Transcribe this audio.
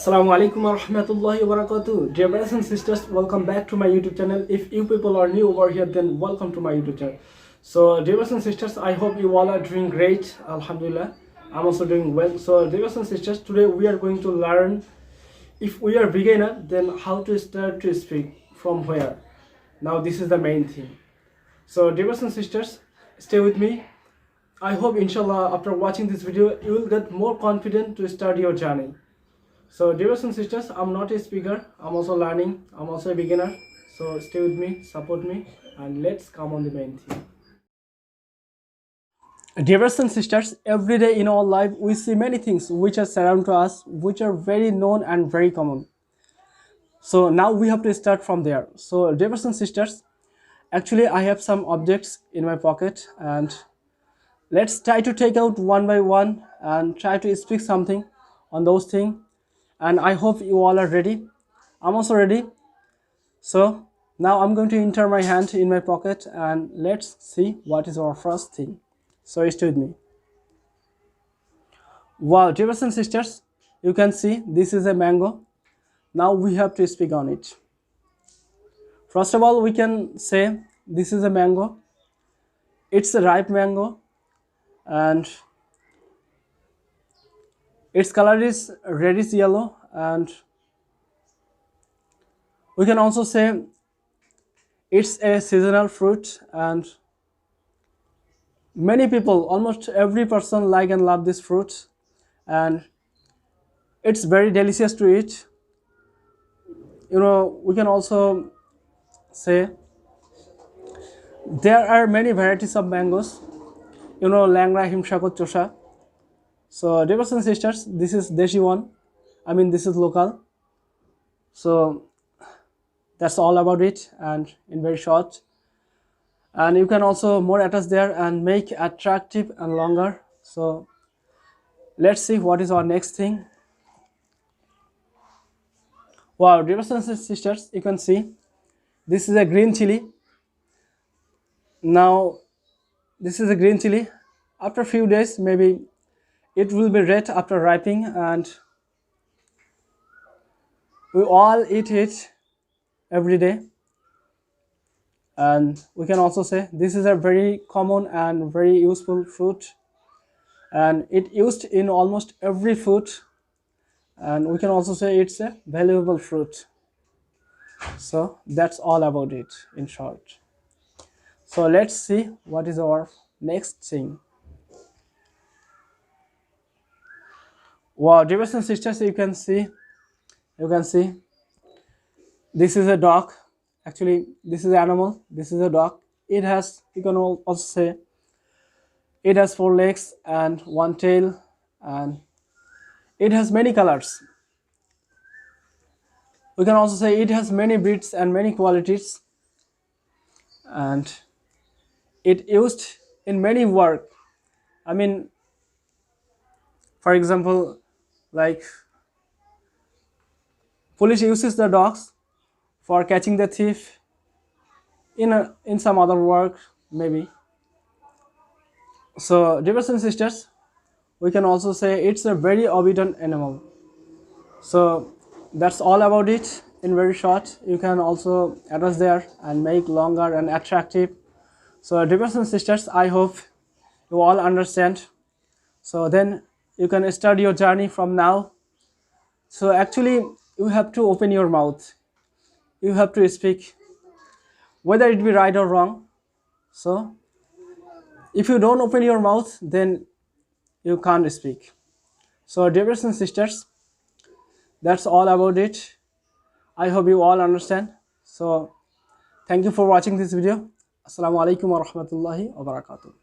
Assalamu alaikum wa rahmatullahi wa barakatuh. Dear brothers and sisters, welcome back to my YouTube channel. If you people are new over here, then welcome to my YouTube channel. So, dear brothers and sisters, I hope you all are doing great. Alhamdulillah. I'm also doing well. So, dear brothers and sisters, today we are going to learn, if we are beginner, then how to start to speak, from where. Now, this is the main thing. So, dear brothers and sisters, stay with me. I hope, inshallah, after watching this video, you will get more confident to start your journey. So, dear brothers and sisters, I'm not a speaker, I'm also learning, I'm also a beginner. So stay with me, support me, and let's come on the main theme. Dear brothers and sisters, every day in our life we see many things which are surround to us, which are very known and very common. So now we have to start from there. So, dear brothers and sisters, actually I have some objects in my pocket, and let's try to take out one by one and try to speak something on those things. And I hope you all are ready. I'm also ready. So now I'm going to enter my hand in my pocket and let's see what is our first thing. So stay with me. Wow, dear brothers and sisters, you can see this is a mango. Now we have to speak on it. First of all, we can say this is a mango. It's a ripe mango, and its color is reddish yellow, and we can also say it's a seasonal fruit, and many people, almost every person, like and love this fruit, and it's very delicious to eat. We can also say there are many varieties of mangoes. Langra, Himshakot, Chosha. So, dear brothers and sisters, this is Deshi one. This is local. So, that's all about it, and in very short. And you can also more attach there and make attractive and longer. So, let's see what is our next thing. Wow, dear brothers and sisters, you can see this is a green chili. Now, this is a green chili. After a few days, maybe it will be red after ripening, and we all eat it every day. And we can also say this is a very common and very useful fruit, and it used in almost every food. And we can also say it's a valuable fruit. So that's all about it in short. So let's see what is our next thing. Wow, dear brothers and sisters, you can see this is a dog. Actually, this is an animal. This is a dog. It has, you can also say, it has 4 legs and 1 tail, and it has many colors. We can also say it has many breeds and many qualities, and it used in many work. For example, like police uses the dogs for catching the thief in some other work, maybe. So, dear brothers and sisters, we can also say it's a very obedient animal. So that's all about it in very short. You can also address there and make longer and attractive. So, dear brothers and sisters, I hope you all understand. So then you can start your journey from now. So actually you have to open your mouth. You have to speak, whether it be right or wrong. So if you don't open your mouth, then you can't speak. So, dear brothers and sisters, that's all about it. I hope you all understand. So thank you for watching this video. Assalamu alaikum wa rahmatullahi wa barakatuh.